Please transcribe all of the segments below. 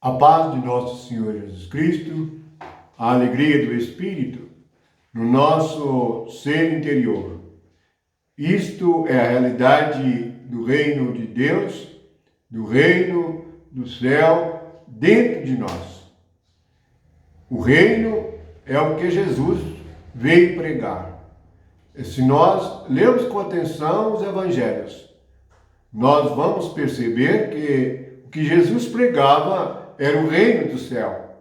A paz de nosso Senhor Jesus Cristo, a alegria do Espírito no nosso ser interior. Isto é a realidade do reino de Deus, do reino do céu dentro de nós. O reino é o que Jesus veio pregar. E se nós lermos com atenção os evangelhos, nós vamos perceber que o que Jesus pregava era o reino do céu.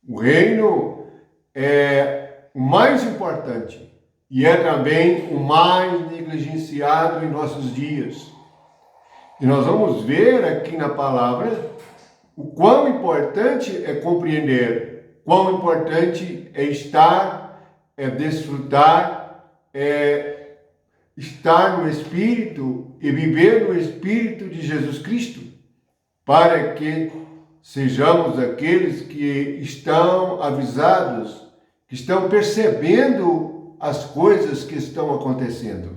O reino é o mais importante e é também o mais negligenciado em nossos dias. E nós vamos ver aqui na palavra o quão importante é compreender, quão importante é estar, é desfrutar, é estar no Espírito e viver no Espírito de Jesus Cristo, para que sejamos aqueles que estão avisados, que estão percebendo as coisas que estão acontecendo.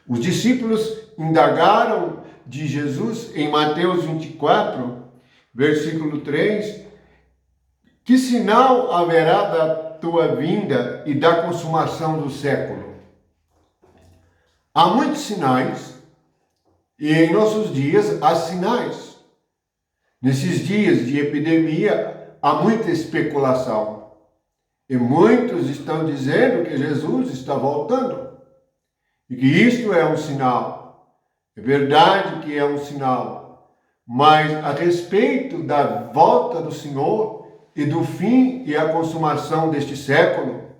Os discípulos indagaram de Jesus em Mateus 24, versículo 3, que sinal haverá da tua vinda e da consumação do século? Há muitos sinais, e em nossos dias há sinais. Nesses dias de epidemia, há muita especulação. E muitos estão dizendo que Jesus está voltando. E que isto é um sinal. É verdade que é um sinal. Mas a respeito da volta do Senhor e do fim e a consumação deste século,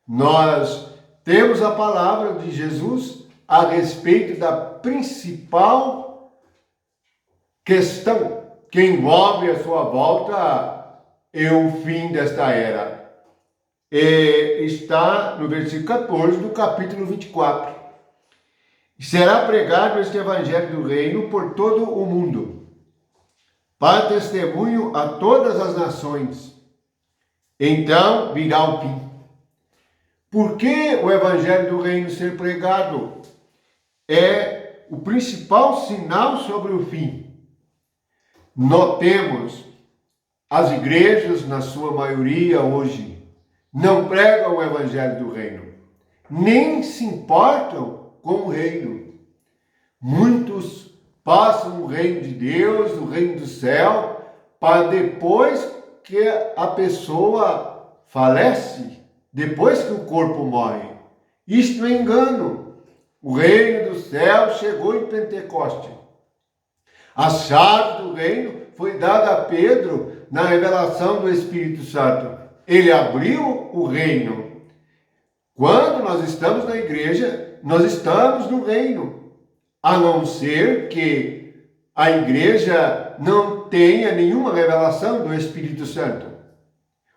nós temos a palavra de Jesus a respeito da principal questão que envolve a sua volta e o fim desta era. E está no versículo 14 do capítulo 24. Será pregado este evangelho do reino por todo o mundo, para testemunho a todas as nações. Então virá o fim. Por que o evangelho do reino ser pregado? É o principal sinal sobre o fim. Notemos, as igrejas, na sua maioria hoje, não pregam o evangelho do reino, nem se importam com o reino. Muitos passam o reino de Deus, o reino do céu, para depois que a pessoa falece, depois que o corpo morre. Isto é engano. O reino do céu chegou em Pentecoste. A chave do reino foi dada a Pedro na revelação do Espírito Santo. Ele abriu o reino. Quando nós estamos na igreja, nós estamos no reino. A não ser que a igreja não tenha nenhuma revelação do Espírito Santo.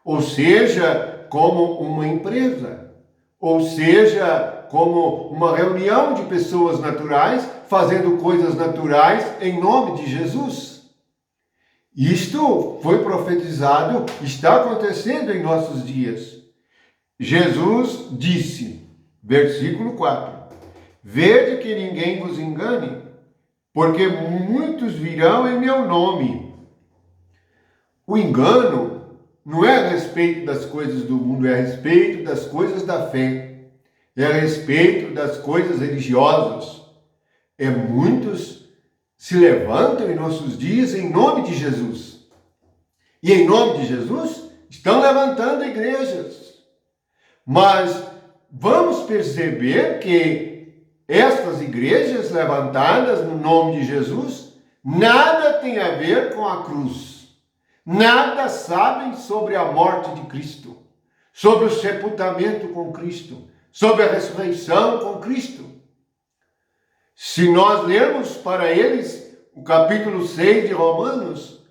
Ou seja, como uma empresa. Ou seja, como uma reunião de pessoas naturais fazendo coisas naturais em nome de Jesus. Isto foi profetizado, está acontecendo em nossos dias. Jesus disse, versículo 4, vede que ninguém vos engane, porque muitos virão em meu nome. O engano não é a respeito das coisas do mundo, é a respeito das coisas da fé. É a respeito das coisas religiosas. Muitos se levantam em nossos dias em nome de Jesus. E em nome de Jesus estão levantando igrejas. Mas vamos perceber que estas igrejas levantadas no nome de Jesus nada tem a ver com a cruz. Nada sabem sobre a morte de Cristo, sobre o sepultamento com Cristo, sobre a ressurreição com Cristo. Se nós lermos para eles o capítulo 6 de Romanos,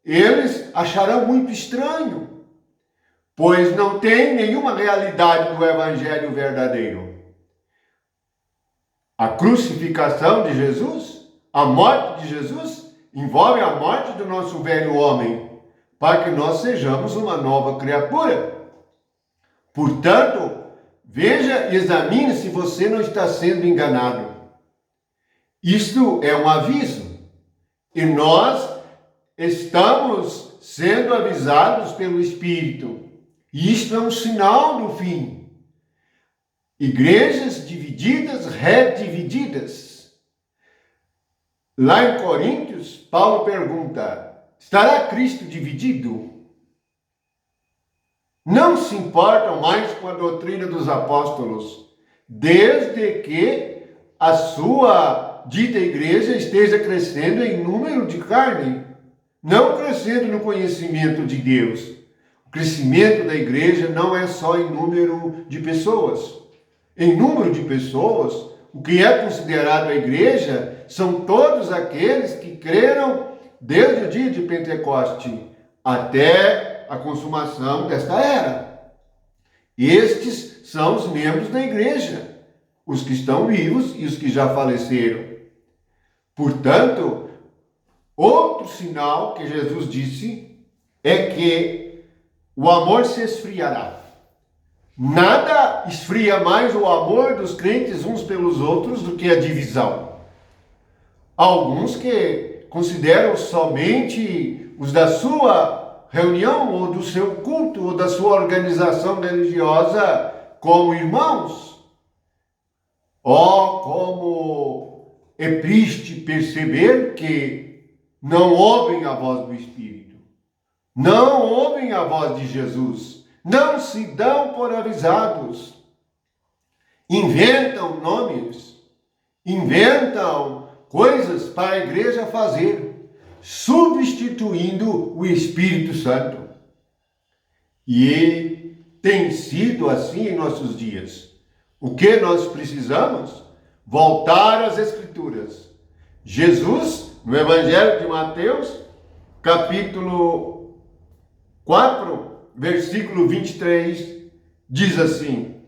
eles acharão muito estranho, pois não tem nenhuma realidade do evangelho verdadeiro. A crucificação de Jesus, a morte de Jesus, envolve a morte do nosso velho homem, para que nós sejamos uma nova criatura. Portanto, veja e examine se você não está sendo enganado. Isto é um aviso. E nós estamos sendo avisados pelo Espírito. E isto é um sinal do fim. Igrejas divididas, redivididas. Lá em Coríntios, Paulo pergunta: estará Cristo dividido? Não se importam mais com a doutrina dos apóstolos, desde que a sua dita igreja esteja crescendo em número de carne, não crescendo no conhecimento de Deus. O crescimento da igreja não é só em número de pessoas. Em número de pessoas, o que é considerado a igreja são todos aqueles que creram desde o dia de Pentecoste até a consumação desta era. Estes são os membros da igreja, os que estão vivos e os que já faleceram. Portanto, outro sinal que Jesus disse é que o amor se esfriará. Nada esfria mais o amor dos crentes uns pelos outros do que a divisão. Alguns que consideram somente os da sua reunião, ou do seu culto, ou da sua organização religiosa como irmãos. Oh, como é triste perceber que não ouvem a voz do Espírito, não ouvem a voz de Jesus, não se dão por avisados, inventam nomes, inventam coisas para a igreja fazer, substituindo o Espírito Santo. E tem sido assim em nossos dias. O que nós precisamos? Voltar às Escrituras. Jesus, no Evangelho de Mateus, capítulo 4, versículo 23, diz assim: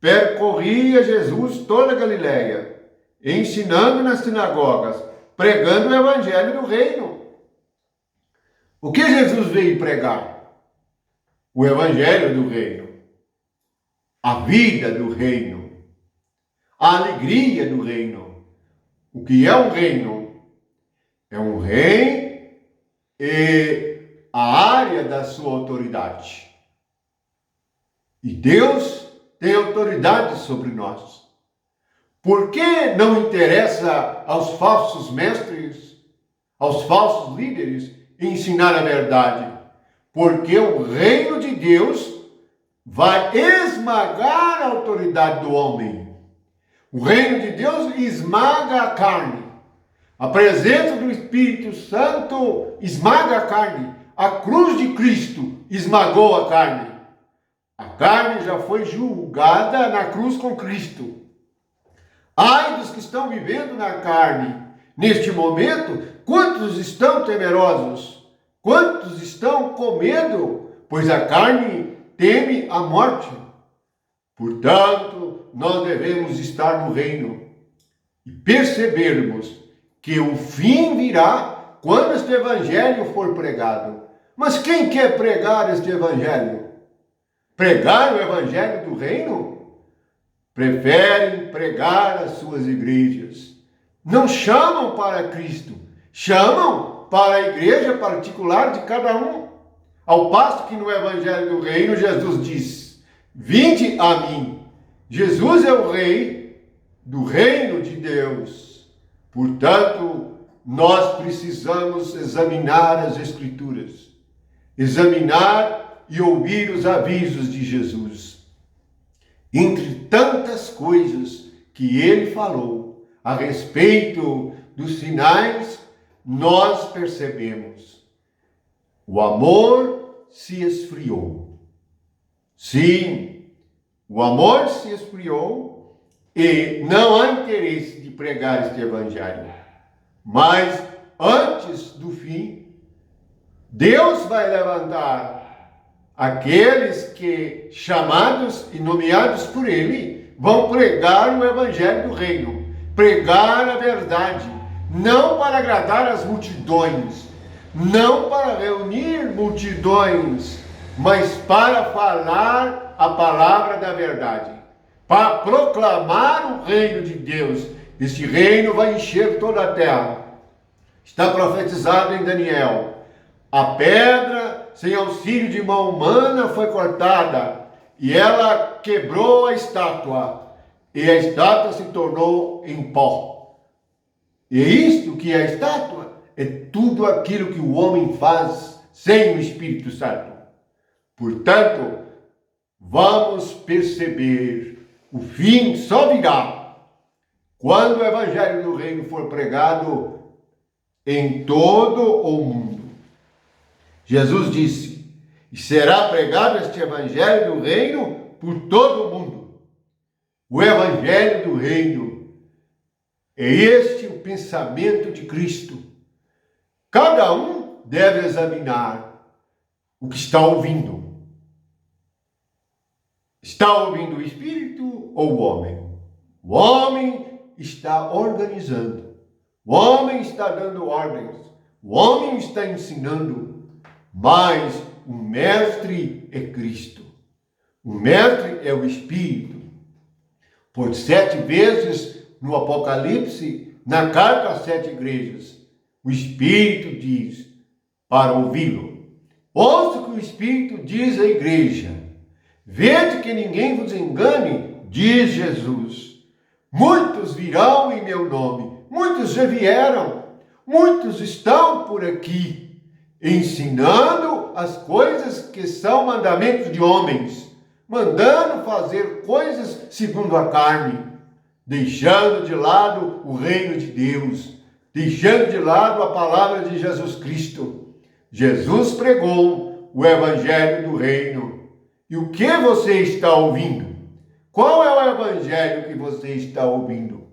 percorria Jesus toda a Galileia, ensinando nas sinagogas, pregando o Evangelho do Reino. O que Jesus veio pregar? O Evangelho do Reino. A vida do reino, a alegria do reino. O que é um reino? É um rei e a área da sua autoridade. E Deus tem autoridade sobre nós. Por que não interessa aos falsos mestres, aos falsos líderes, ensinar a verdade? Porque o reino de Deus vai esmagar a autoridade do homem. O reino de Deus esmaga a carne. A presença do Espírito Santo esmaga a carne. A cruz de Cristo esmagou a carne. A carne já foi julgada na cruz com Cristo. Ai dos que estão vivendo na carne. Neste momento, quantos estão temerosos? Quantos estão com medo? Pois a carne teme a morte. Portanto, nós devemos estar no reino e percebermos que o fim virá quando este evangelho for pregado. Mas quem quer pregar este evangelho? Pregar o evangelho do reino? Preferem pregar as suas igrejas. Não chamam para Cristo, chamam para a igreja particular de cada um. Ao passo que no evangelho do reino Jesus diz: vinde a mim. Jesus é o rei do reino de Deus. Portanto, nós precisamos examinar as Escrituras, examinar e ouvir os avisos de Jesus. Entre tantas coisas que ele falou a respeito dos sinais, nós percebemos: o amor se esfriou. Sim, o amor se esfriou e não há interesse de pregar este evangelho. Mas antes do fim, Deus vai levantar aqueles que, chamados e nomeados por Ele, vão pregar o evangelho do reino, pregar a verdade, não para agradar as multidões, não para reunir multidões, mas para falar a palavra da verdade, para proclamar o reino de Deus. Este reino vai encher toda a terra. Está profetizado em Daniel. A pedra, sem auxílio de mão humana, foi cortada e ela quebrou a estátua e a estátua se tornou em pó. E isto que é a estátua é tudo aquilo que o homem faz sem o Espírito Santo. Portanto, vamos perceber, o fim só virá quando o Evangelho do Reino for pregado em todo o mundo. Jesus disse, e será pregado este Evangelho do Reino por todo o mundo. O Evangelho do Reino é este o pensamento de Cristo. Cada um deve examinar o que está ouvindo. Está ouvindo o Espírito ou o homem? O homem está organizando. O homem está dando ordens. O homem está ensinando. Mas o mestre é Cristo. O mestre é o Espírito. Por 7 vezes no Apocalipse, na carta às 7 igrejas, o Espírito diz para ouvi-lo. Ouça o que o Espírito diz à igreja. Vede que ninguém vos engane, diz Jesus. Muitos virão em meu nome, muitos já vieram, muitos estão por aqui, ensinando as coisas que são mandamentos de homens, mandando fazer coisas segundo a carne, deixando de lado o reino de Deus, deixando de lado a palavra de Jesus Cristo. Jesus pregou o Evangelho do Reino. E o que você está ouvindo? Qual é o Evangelho que você está ouvindo?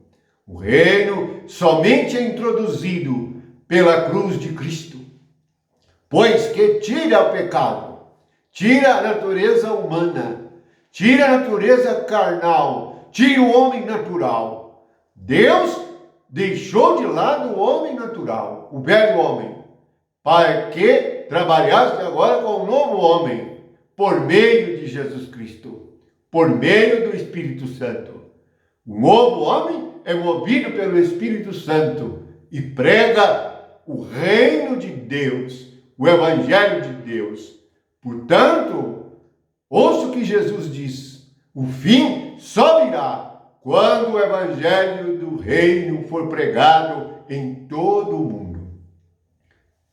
O reino somente é introduzido pela cruz de Cristo, pois que tira o pecado, tira a natureza humana, tira a natureza carnal, tira o homem natural. Deus deixou de lado o homem natural, o velho homem, para que trabalhasse agora com o novo homem, por meio de Jesus Cristo, por meio do Espírito Santo. O novo homem é movido pelo Espírito Santo e prega o reino de Deus, o Evangelho de Deus. Portanto, ouça o que Jesus diz: o fim só virá quando o Evangelho do Reino for pregado em todo o mundo.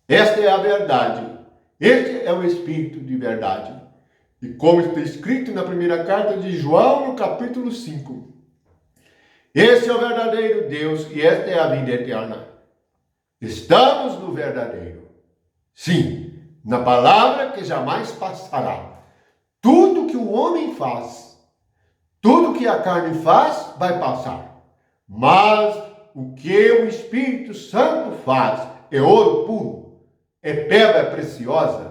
Esta é a verdade. Este é o Espírito de verdade. E como está escrito na primeira carta de João, no capítulo 5. Esse é o verdadeiro Deus e esta é a vida eterna. Estamos no verdadeiro. Sim, na palavra que jamais passará. Tudo que o homem faz, tudo que a carne faz, vai passar. Mas o que o Espírito Santo faz é ouro puro, é pedra preciosa.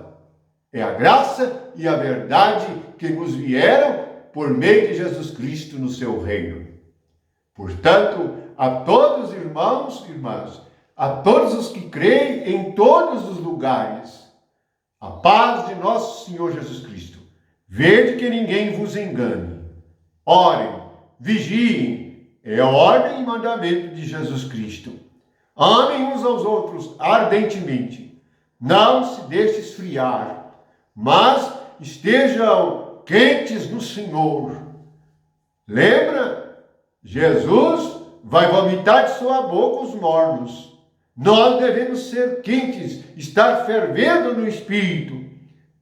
É a graça e a verdade que nos vieram por meio de Jesus Cristo no seu reino. Portanto, a todos os irmãos e irmãs, a todos os que creem em todos os lugares, a paz de nosso Senhor Jesus Cristo. Vede que ninguém vos engane. Orem, vigiem, é a ordem e mandamento de Jesus Cristo. Amem uns aos outros ardentemente. Não se deixe esfriar, mas estejam quentes no Senhor. Lembra? Jesus vai vomitar de sua boca os mornos. Nós devemos ser quentes, estar fervendo no Espírito.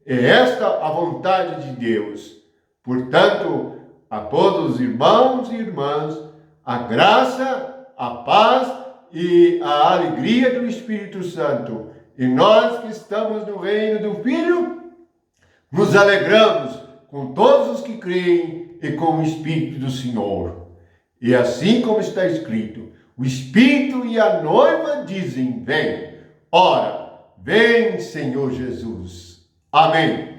É esta a vontade de Deus. Portanto, a todos os irmãos e irmãs, a graça, a paz e a alegria do Espírito Santo. E nós que estamos no reino do Filho, nos alegramos com todos os que creem e com o Espírito do Senhor. E assim como está escrito, o Espírito e a noiva dizem, vem. Ora, vem, Senhor Jesus. Amém.